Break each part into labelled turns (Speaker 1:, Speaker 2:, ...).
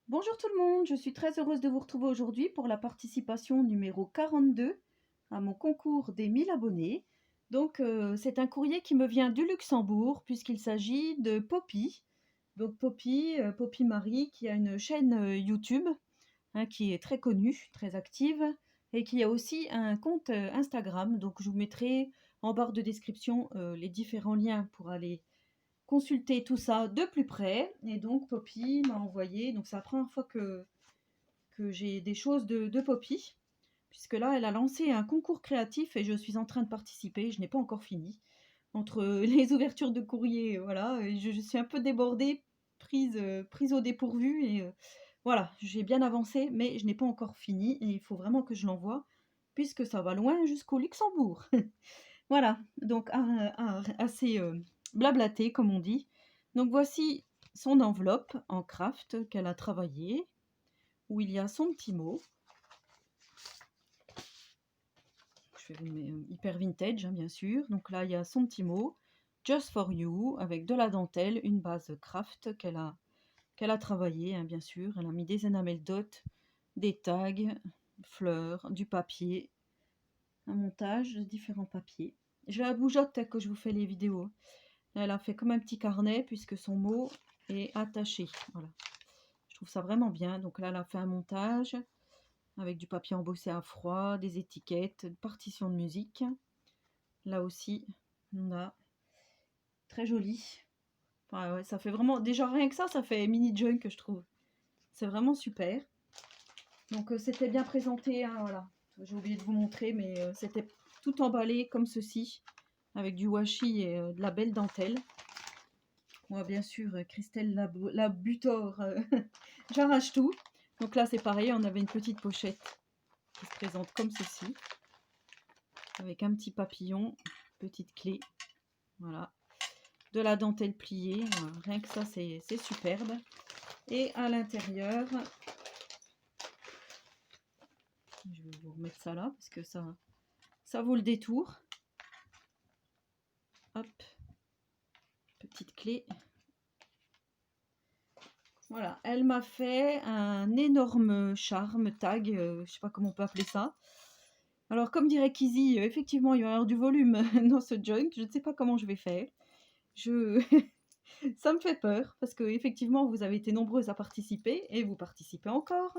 Speaker 1: Bonjour tout le monde, je suis très heureuse de vous retrouver aujourd'hui pour la participation numéro 42 à mon concours des 1000 abonnés. Donc c'est un courrier qui me vient du Luxembourg puisqu'il s'agit de Poppy. Donc Poppy Marie qui a une chaîne YouTube qui est très connue, très active et qui a aussi un compte Instagram. Donc je vous mettrai en barre de description les différents liens pour aller consulter tout ça de plus près. Et donc Poppy m'a envoyé, donc c'est la première fois que j'ai des choses de Poppy, puisque là elle a lancé un concours créatif et je suis en train de participer, je n'ai pas encore fini. Entre les ouvertures de courrier, voilà, et je suis un peu débordée, prise au dépourvu, et voilà, j'ai bien avancé, mais je n'ai pas encore fini, et il faut vraiment que je l'envoie, puisque ça va loin jusqu'au Luxembourg. Voilà, donc assez blablaté, comme on dit. Donc voici son enveloppe en craft qu'elle a travaillée, où il y a son petit mot. Je fais hyper vintage, hein, bien sûr. Donc là, il y a son petit mot, Just for You, avec de la dentelle, une base craft qu'elle a travaillée, hein, bien sûr. Elle a mis des enamel dots, des tags, fleurs, du papier, un montage de différents papiers. Je la bougeotte que je vous fais les vidéos. Elle a fait comme un petit carnet puisque son mot est attaché. Voilà. Je trouve ça vraiment bien. Donc là, elle a fait un montage avec du papier embossé à froid, des étiquettes, une partition de musique. Là aussi, on a très joli. Enfin, ouais, ça fait vraiment, déjà rien que ça fait mini junk, je trouve. C'est vraiment super. Donc c'était bien présenté, hein, voilà. J'ai oublié de vous montrer, mais c'était tout emballé comme ceci, avec du washi et de la belle dentelle. Moi, bien sûr, Christelle la Butor, j'arrache tout. Donc là, c'est pareil, on avait une petite pochette qui se présente comme ceci, avec un petit papillon, petite clé, voilà, de la dentelle pliée, voilà. Rien que ça, c'est superbe. Et à l'intérieur, je vais vous remettre ça là, parce que ça vaut le détour. Hop, petite clé. Voilà, elle m'a fait un énorme charme tag, je sais pas comment on peut appeler ça. Alors comme dirait Kizzy, effectivement il va y avoir du volume dans ce junk, je ne sais pas comment je vais faire. Ça me fait peur, parce que effectivement vous avez été nombreuses à participer, et vous participez encore.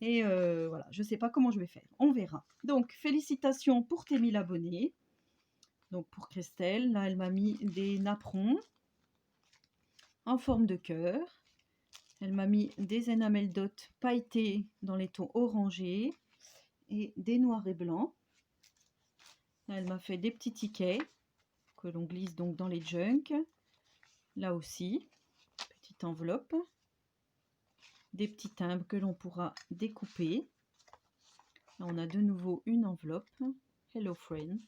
Speaker 1: Et voilà, je ne sais pas comment je vais faire, on verra. Donc félicitations pour tes 1000 abonnés. Donc pour Christelle, là elle m'a mis des napperons en forme de cœur. Elle m'a mis des enamel dots pailletés dans les tons orangés et des noirs et blancs. Là, elle m'a fait des petits tickets que l'on glisse donc dans les junks. Là aussi, petite enveloppe. Des petits timbres que l'on pourra découper. Là, on a de nouveau une enveloppe. Hello Friend.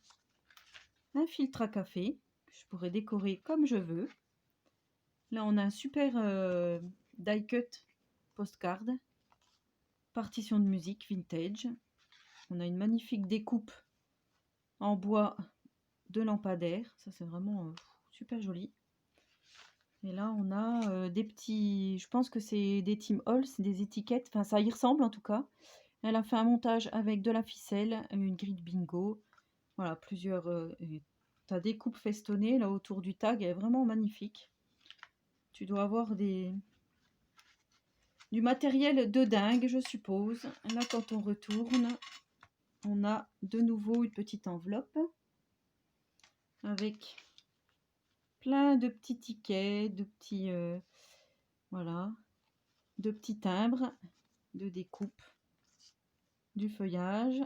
Speaker 1: Un filtre à café que je pourrais décorer comme je veux. Là, on a un super die cut postcard. Partition de musique vintage. On a une magnifique découpe en bois de lampadaire. Ça, c'est vraiment super joli. Et là, on a des petits... Je pense que c'est des Tim Holtz, des étiquettes. Enfin, ça y ressemble en tout cas. Elle a fait un montage avec de la ficelle, une grille bingo. Voilà, plusieurs... ta découpe festonnée là autour du tag. Elle est vraiment magnifique. Tu dois avoir du matériel de dingue, je suppose. Là, quand on retourne, on a de nouveau une petite enveloppe avec plein de petits tickets, de petits... voilà, de petits timbres, de découpe, du feuillage.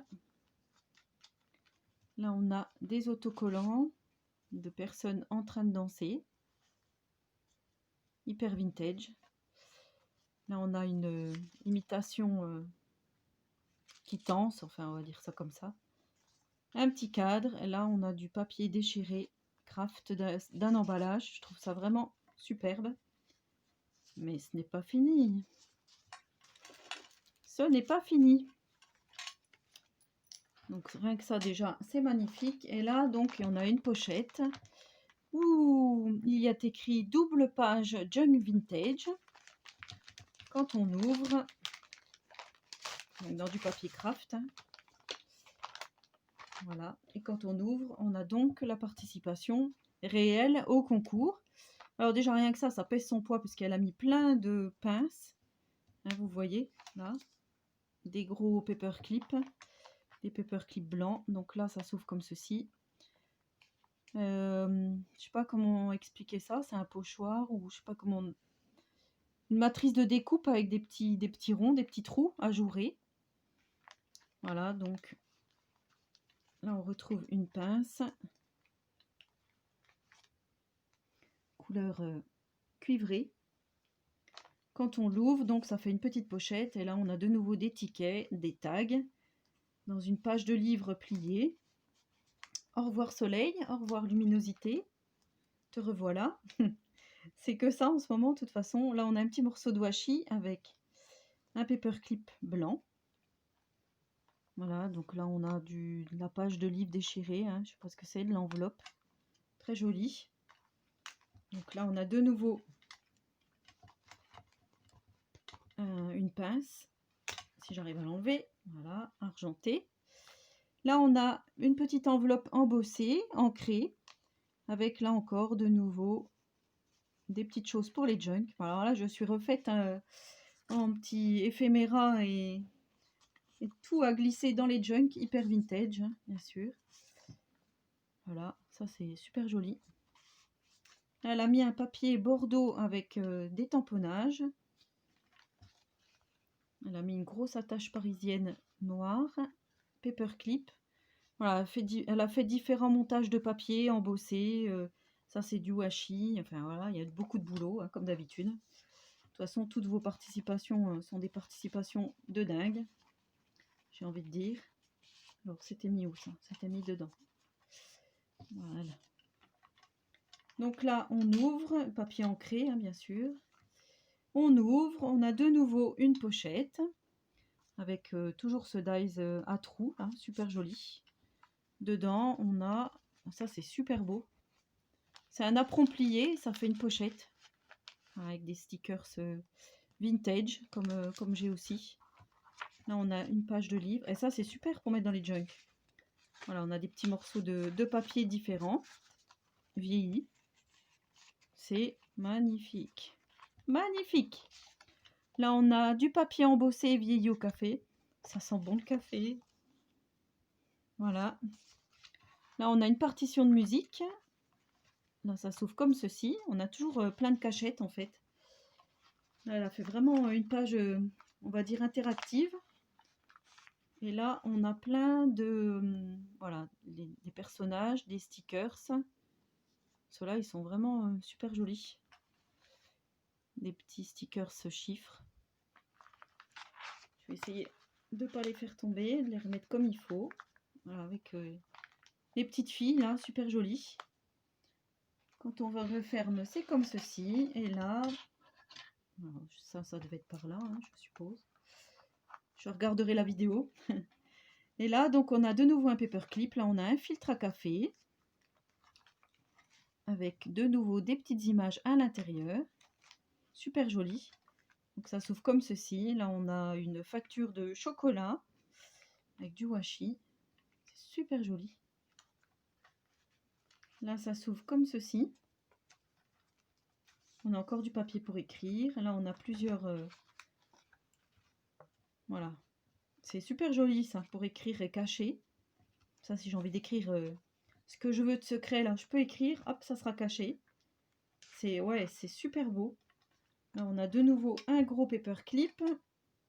Speaker 1: Là, on a des autocollants de personnes en train de danser. Hyper vintage. Là, on a une imitation quittance, enfin, on va dire ça comme ça. Un petit cadre. Et là, on a du papier déchiré, craft d'un emballage. Je trouve ça vraiment superbe. Mais ce n'est pas fini. Ce n'est pas fini. Donc, rien que ça, déjà, c'est magnifique. Et là, donc, on a une pochette où il y a écrit double page Junk Vintage. quand on ouvre, donc dans du papier craft, hein, voilà, et quand on ouvre, on a donc la participation réelle au concours. Alors déjà rien que ça pèse son poids puisqu'elle a mis plein de pinces, hein, vous voyez là, des gros paperclips, des paperclips blancs. Donc là ça s'ouvre comme ceci. Je sais pas comment expliquer ça, c'est un pochoir ou je sais pas comment, une matrice de découpe avec des petits ronds, des petits trous ajourés. Voilà, donc là on retrouve une pince couleur cuivrée. Quand on l'ouvre, donc ça fait une petite pochette et là on a de nouveau des tickets, des tags dans une page de livre pliée. Au revoir soleil, au revoir luminosité, te revoilà. C'est que ça en ce moment, de toute façon. Là on a un petit morceau de washi avec un paperclip blanc. Voilà, donc là on a de la page de livre déchirée, hein, je sais pas ce que c'est, de l'enveloppe. Très jolie. Donc là on a de nouveau une pince, si j'arrive à l'enlever, voilà, argentée. Là on a une petite enveloppe embossée, ancrée, avec là encore de nouveau des petites choses pour les junks. Alors là je suis refaite en petit éphéméra et tout à glisser dans les junks, hyper vintage, hein, bien sûr. Voilà, ça c'est super joli. Elle a mis un papier bordeaux avec des tamponnages. Elle a mis une grosse attache parisienne noire, paperclip. Voilà, elle a fait différents montages de papier embossés. Ça c'est du washi. Enfin voilà, il y a beaucoup de boulot, hein, comme d'habitude. De toute façon, toutes vos participations sont des participations de dingue, j'ai envie de dire. Alors c'était mis où ça? C'était mis dedans. Voilà. Donc là, on ouvre, papier ancré, hein, bien sûr. On ouvre, on a de nouveau une pochette avec toujours ce dies à trous, hein, super joli. Dedans, on a, ça c'est super beau. C'est un apron plié, ça fait une pochette avec des stickers vintage comme j'ai aussi. Là, on a une page de livre et ça c'est super pour mettre dans les junks. Voilà, on a des petits morceaux de papier différents, vieillis. C'est magnifique. Magnifique. Là, on a du papier embossé vieilli au café. Ça sent bon le café. Voilà. Là, on a une partition de musique. Là, ça s'ouvre comme ceci. On a toujours plein de cachettes, en fait. Là, elle a fait vraiment une page, on va dire, interactive. Et là, on a plein de... voilà, des personnages, des stickers. Ceux-là, ils sont vraiment super jolis. Des petits stickers chiffres. Je vais essayer de ne pas les faire tomber, de les remettre comme il faut. Voilà, avec les petites filles, là, super jolies. Quand on referme, c'est comme ceci. Et là, alors, ça devait être par là, hein, je suppose. Je regarderai la vidéo. Et là, donc, on a de nouveau un paperclip. Là, on a un filtre à café. Avec de nouveau des petites images à l'intérieur. Super joli. Donc, ça s'ouvre comme ceci. Là, on a une facture de chocolat. Avec du washi. C'est super joli. Là, ça s'ouvre comme ceci. On a encore du papier pour écrire. Là, on a plusieurs... voilà. C'est super joli, ça, pour écrire et cacher. Ça, si j'ai envie d'écrire ce que je veux de secret, là, je peux écrire. Hop, ça sera caché. Ouais, c'est super beau. Là, on a de nouveau un gros paperclip.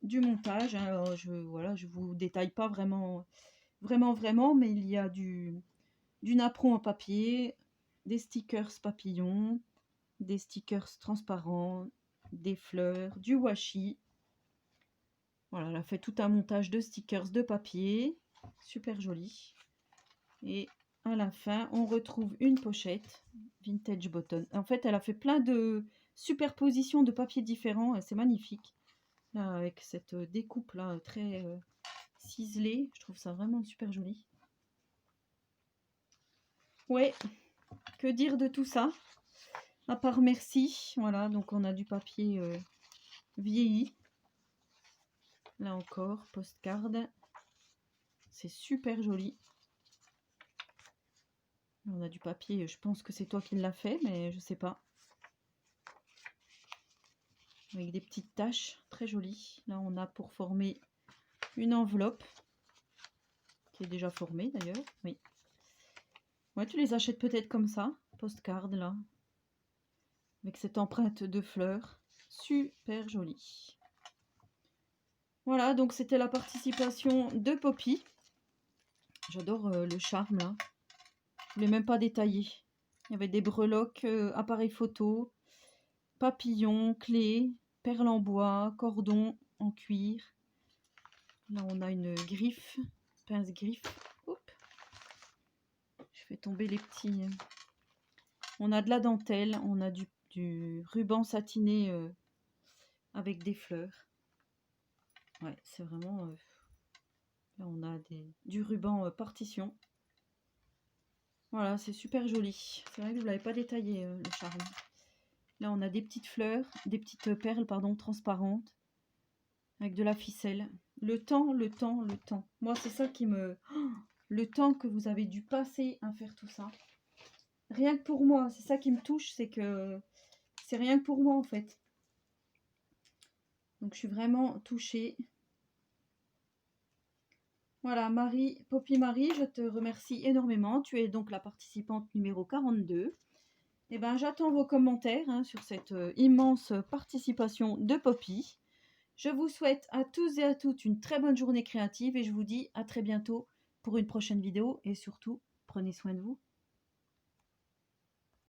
Speaker 1: Du montage. Hein. Alors, voilà, je vous détaille pas vraiment, mais il y a du napperon en papier, des stickers papillons, des stickers transparents, des fleurs, du washi. Voilà, elle a fait tout un montage de stickers de papier, super joli. Et à la fin, on retrouve une pochette vintage button. En fait, elle a fait plein de superpositions de papiers différents et c'est magnifique. Là, avec cette découpe là très ciselée, je trouve ça vraiment super joli. Ouais, que dire de tout ça? À part merci, voilà, donc on a du papier vieilli. Là encore, postcard. C'est super joli. On a du papier, je pense que c'est toi qui l'as fait, mais je sais pas. Avec des petites taches, très jolies. Là, on a pour former une enveloppe, qui est déjà formée d'ailleurs, oui. Ouais, tu les achètes peut-être comme ça, postcard là, avec cette empreinte de fleurs. Super jolie. Voilà, donc c'était la participation de Poppy. J'adore le charme là. Je ne l'ai même pas détaillé. Il y avait des breloques, appareil photo, papillons, clés, perles en bois, cordon en cuir. Là, on a une griffe, pince-griffe. Oups. Je fais tomber les petits. On a de la dentelle, on a du ruban satiné avec des fleurs. Ouais, c'est vraiment... là, on a du ruban partition. Voilà, c'est super joli. C'est vrai que je ne l'avais pas détaillé, le charme. Là, on a des petites fleurs, des petites perles, pardon, transparentes, avec de la ficelle. Le temps, le temps, le temps. Moi, c'est ça qui me... Oh, le temps que vous avez dû passer à faire tout ça. Rien que pour moi, c'est ça qui me touche, c'est que c'est rien que pour moi, en fait. Donc, je suis vraiment touchée. Voilà, Marie, Poppy Marie, je te remercie énormément. Tu es donc la participante numéro 42. Eh ben, j'attends vos commentaires hein, sur cette immense participation de Poppy. Je vous souhaite à tous et à toutes une très bonne journée créative et je vous dis à très bientôt pour une prochaine vidéo et surtout, prenez soin de vous.